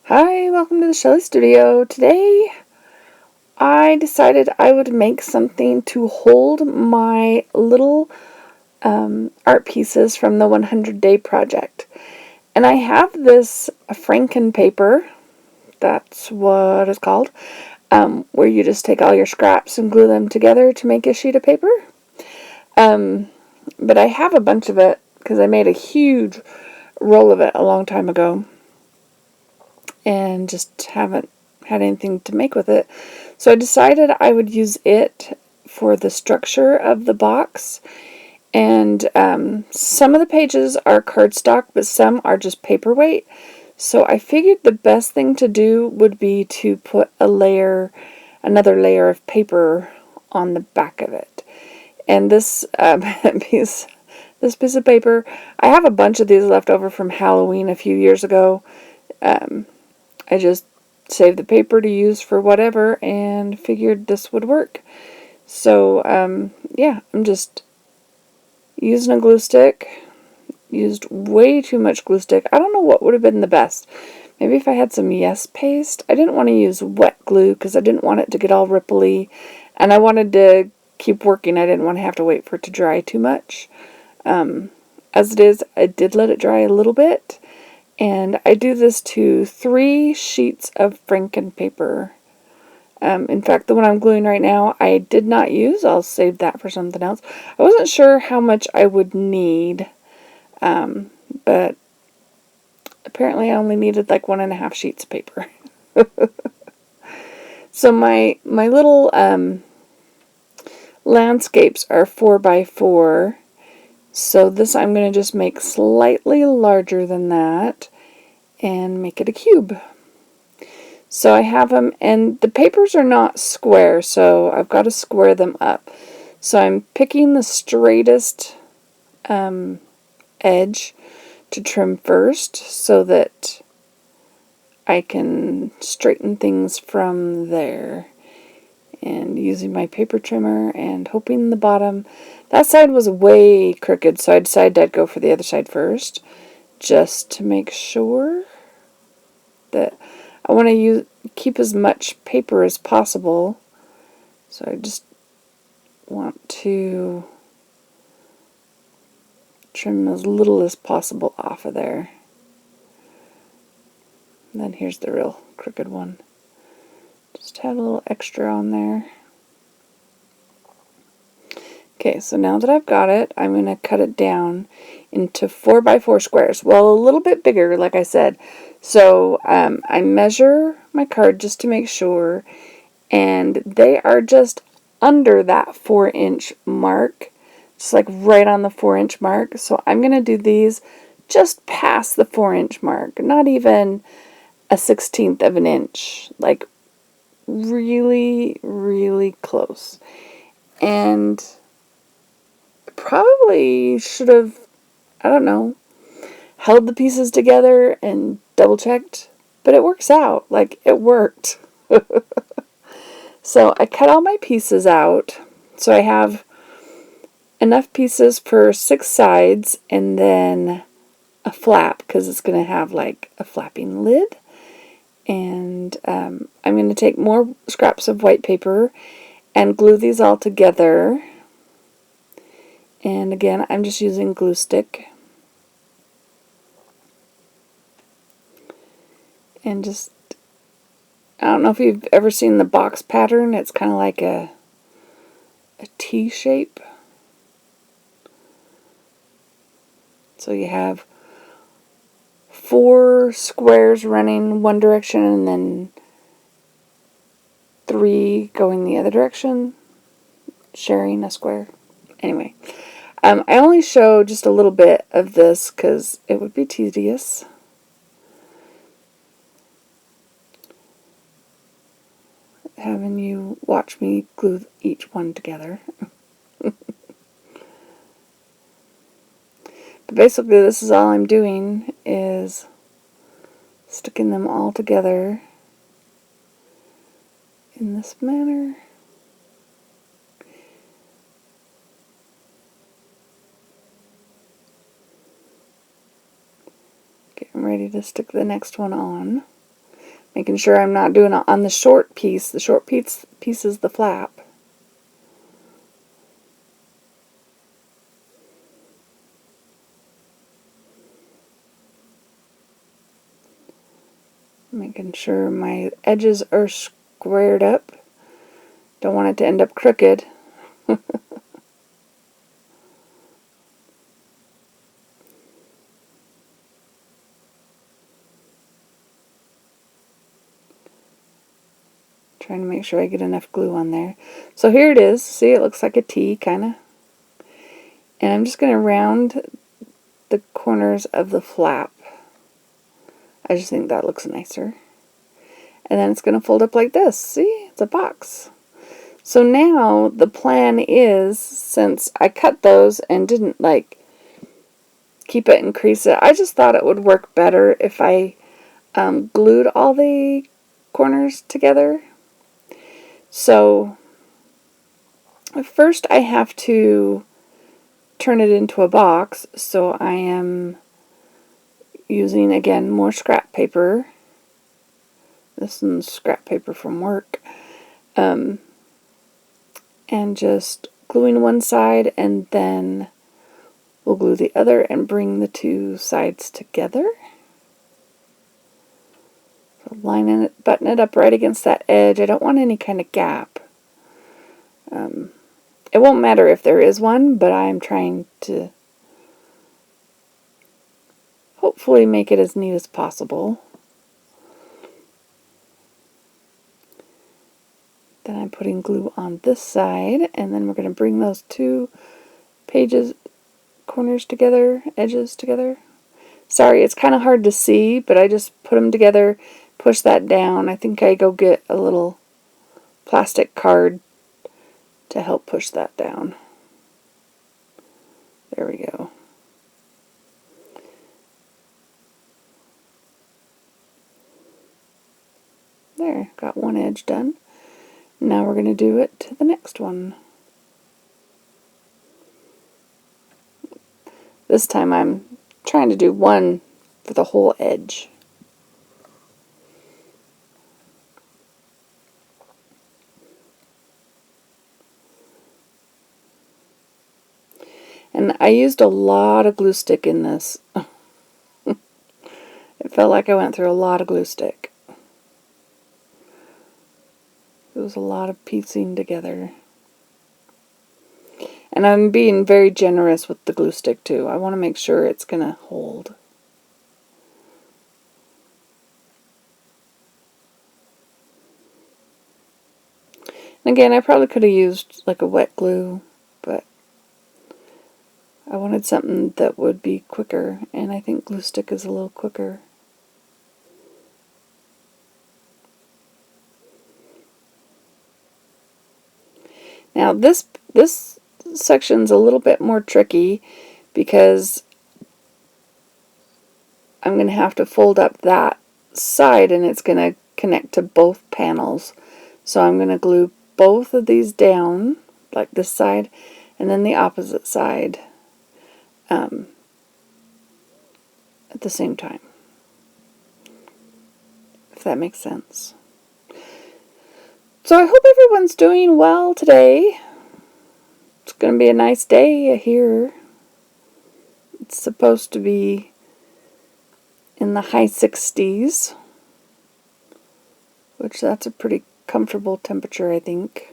Hi, welcome to the Shelly Studio. Today I decided I would make something to hold my little art pieces from the 100 Day Project. And I have this Franken paper, that's what it's called, where you just take all your scraps and glue them together to make a sheet of paper. But I have a bunch of it because I made a huge roll of it a long time ago and just haven't had anything to make with it. So I decided I would use it for the structure of the box. And some of the pages are cardstock, but some are just paperweight. So I figured the best thing to do would be to put another layer of paper on the back of it. And this piece of paper, I have a bunch of these left over from Halloween a few years ago. I just saved the paper to use for whatever and figured this would work. So, yeah, I'm just using a glue stick. Used way too much glue stick. I don't know what would have been the best. Maybe if I had some Yes paste. I didn't want to use wet glue because I didn't want it to get all ripply. And I wanted to keep working. I didn't want to have to wait for it to dry too much. As it is, I did let it dry a little bit. And I do this to 3 sheets of Franken paper. In fact, the one I'm gluing right now, I did not use. I'll save that for something else. I wasn't sure how much I would need, but apparently I only needed like 1.5 sheets of paper. So my little landscapes are 4x4. So this I'm going to just make slightly larger than that and make it a cube. So I have them, and the papers are not square, so I've got to square them up. So I'm picking the straightest edge to trim first so that I can straighten things from there. And using my paper trimmer and hoping the bottom, that side was way crooked, so I decided I'd go for the other side first, just to make sure that I want to keep as much paper as possible. So I just want to trim as little as possible off of there. And then here's the real crooked one. Just had a little extra on there. Okay, so now that I've got it, I'm going to cut it down into 4x4 squares. Well, a little bit bigger, like I said. So I measure my card just to make sure, and they are just under that 4-inch mark. Just like right on the 4-inch mark. So I'm going to do these just past the 4-inch mark. Not even a 1/16 of an inch. Like really, really close. And probably should have, I don't know, held the pieces together and double checked. But it works out. Like, it worked. So I cut all my pieces out. So I have enough pieces for 6 sides and then a flap because it's going to have like a flapping lid. And I'm going to take more scraps of white paper and glue these all together. And again, I'm just using glue stick. And just, I don't know if you've ever seen the box pattern. It's kind of like a T shape. So you have 4 squares running one direction and then 3 going the other direction, sharing a square. Anyway, I only show just a little bit of this because it would be tedious. Having you watch me glue each one together. But basically this is all I'm doing is sticking them all together in this manner. Okay, I'm ready to stick the next one on. Making sure I'm not doing it on the short piece. The short piece is the flap. Making sure my edges are squared up. Don't want it to end up crooked. Trying to make sure I get enough glue on there. So here it is. See, it looks like a T, kind of. And I'm just going to round the corners of the flap. I just think that looks nicer. And then it's going to fold up like this. See? It's a box. So now the plan is, since I cut those and didn't like keep it and crease it, I just thought it would work better if I glued all the corners together. So first I have to turn it into a box, so I am using, again, more scrap paper. This is scrap paper from work. And just gluing one side, and then we'll glue the other and bring the two sides together. So lining it, button it up right against that edge. I don't want any kind of gap. It won't matter if there is one, but I'm trying to hopefully make it as neat as possible. Then I'm putting glue on this side, and then we're going to bring those two corners together, edges together. Sorry, it's kind of hard to see, but I just put them together, push that down. I think I go get a little plastic card to help push that down. There we go. There, got one edge done. Now we're going to do it to the next one. This time I'm trying to do one for the whole edge. And I used a lot of glue stick in this. It felt like I went through a lot of glue stick. It was a lot of piecing together. And I'm being very generous with the glue stick too. I want to make sure it's going to hold. And again, I probably could have used like a wet glue, but I wanted something that would be quicker, and I think glue stick is a little quicker. Now this section's a little bit more tricky because I'm going to have to fold up that side, and it's going to connect to both panels. So I'm going to glue both of these down, like this side, and then the opposite side at the same time, if that makes sense. So I hope everyone's doing well today. It's going to be a nice day here. It's supposed to be in the high 60s, which that's a pretty comfortable temperature, I think.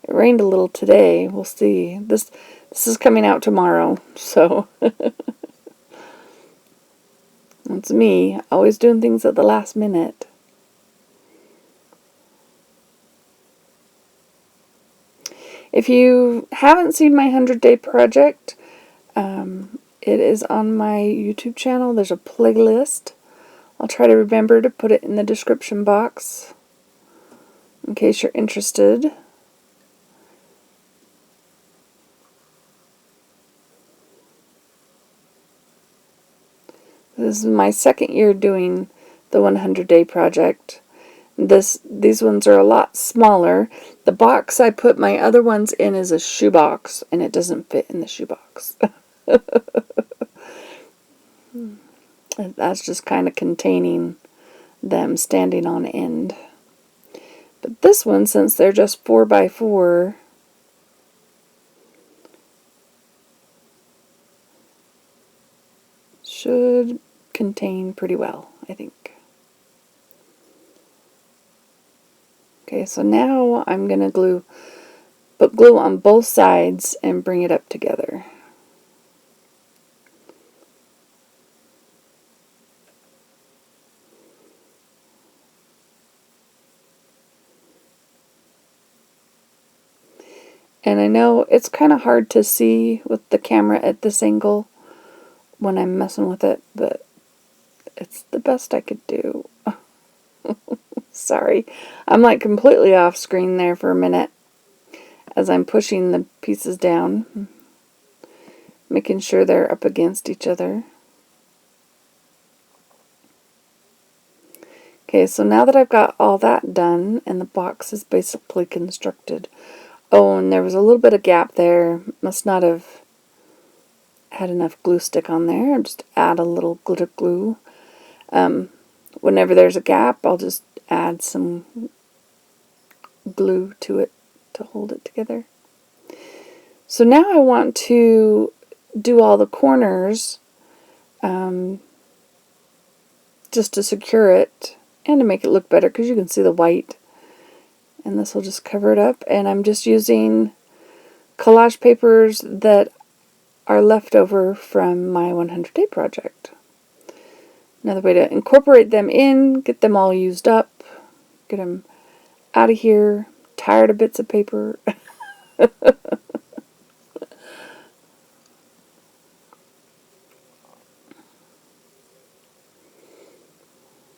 It rained a little today. We'll see. This is coming out tomorrow, so it's me, always doing things at the last minute. If you haven't seen my 100-day project, it is on my YouTube channel. There's a playlist. I'll try to remember to put it in the description box in case you're interested. This is my second year doing the 100-day project. These ones are a lot smaller. The box I put my other ones in is a shoebox, and it doesn't fit in the shoebox. That's just kind of containing them standing on end. But this one, since they're just 4x4, should contain pretty well, I think. Okay, so now I'm going to put glue on both sides and bring it up together. And I know it's kind of hard to see with the camera at this angle when I'm messing with it, but it's the best I could do. Sorry. I'm like completely off screen there for a minute as I'm pushing the pieces down, making sure they're up against each other. Okay, so now that I've got all that done and the box is basically constructed. Oh, and there was a little bit of gap there. Must not have had enough glue stick on there. I'll just add a little glitter glue. Whenever there's a gap, I'll just add some glue to it to hold it together. So now I want to do all the corners just to secure it and to make it look better because you can see the white. And this will just cover it up. And I'm just using collage papers that are left over from my 100-day project. Another way to incorporate them in, get them all used up, get them out of here, tired of bits of paper.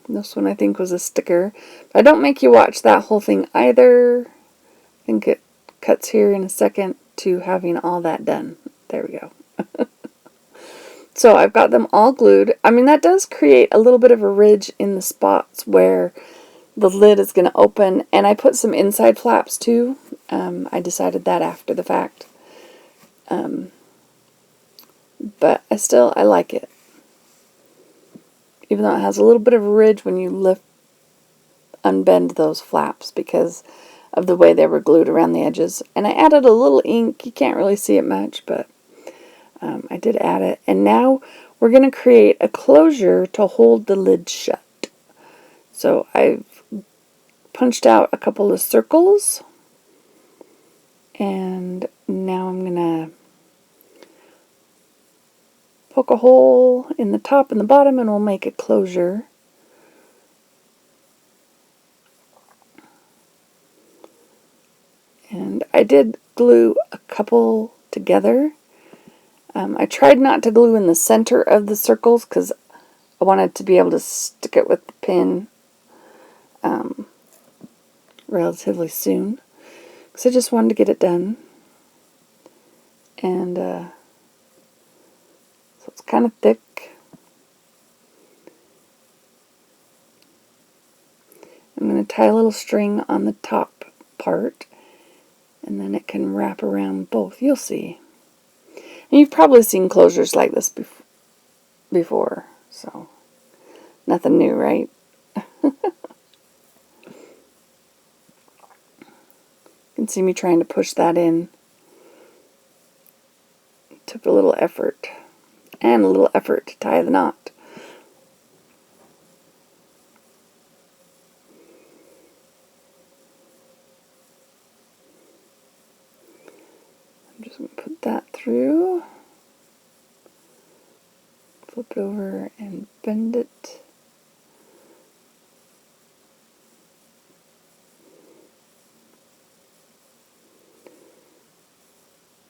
This one I think was a sticker. But I don't make you watch that whole thing either. I think it cuts here in a second to having all that done. There we go. So I've got them all glued. I mean, that does create a little bit of a ridge in the spots where the lid is going to open. And I put some inside flaps too. I decided that after the fact. But I like it. Even though it has a little bit of a ridge when you unbend those flaps because of the way they were glued around the edges. And I added a little ink. You can't really see it much, but I did add it. And now we're going to create a closure to hold the lid shut. So I've punched out a couple of circles. And now I'm going to poke a hole in the top and the bottom and we'll make a closure. And I did glue a couple together. I tried not to glue in the center of the circles because I wanted to be able to stick it with the pin relatively soon. Because I just wanted to get it done. And so it's kind of thick. I'm going to tie a little string on the top part. And then it can wrap around both. You'll see. And you've probably seen closures like this before. So, nothing new, right? You can see me trying to push that in. It took a little effort. And a little effort to tie the knot. I'm just going to put that through. Flip it over and bend it.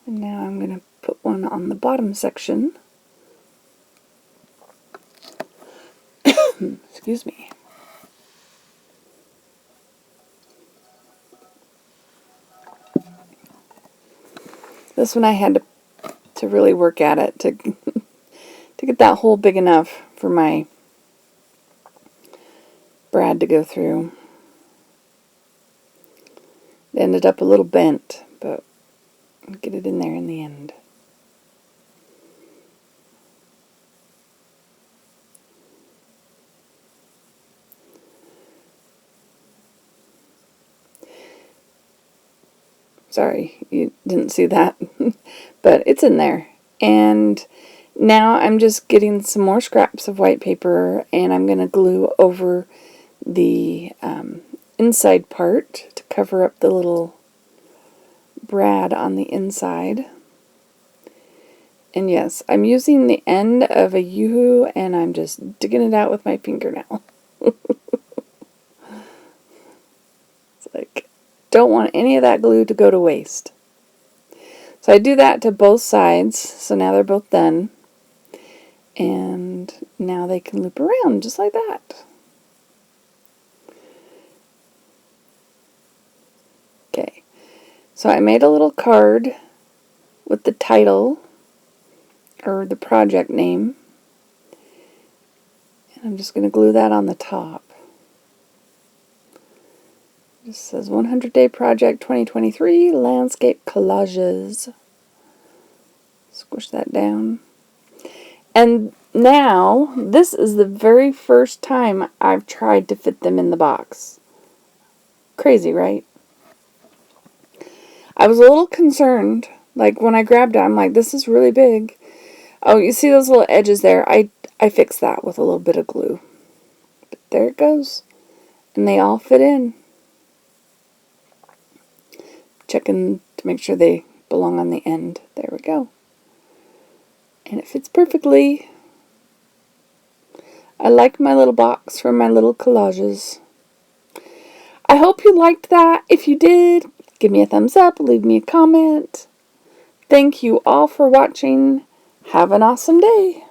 And now I'm going to put one on the bottom section. Excuse me. This one I had to really work at it to get that hole big enough for my brad to go through. It ended up a little bent, but I'll get it in there in the end. Sorry, you didn't see that. But it's in there. And now I'm just getting some more scraps of white paper, and I'm going to glue over the inside part to cover up the little brad on the inside. And yes, I'm using the end of a Yoo-hoo, and I'm just digging it out with my fingernail. It's like, don't want any of that glue to go to waste. So I do that to both sides, so now they're both done. And now they can loop around just like that. Okay, so I made a little card with the title or the project name, and I'm just going to glue that on the top. It says 100 Day Project 2023 Landscape Collages. Squish that down. And now, this is the very first time I've tried to fit them in the box. Crazy, right? I was a little concerned. Like, when I grabbed it, I'm like, this is really big. Oh, you see those little edges there? I fixed that with a little bit of glue. But there it goes. And they all fit in. Checking to make sure they belong on the end. There we go. And it fits perfectly. I like my little box for my little collages. I hope you liked that. If you did, give me a thumbs up, leave me a comment. Thank you all for watching. Have an awesome day.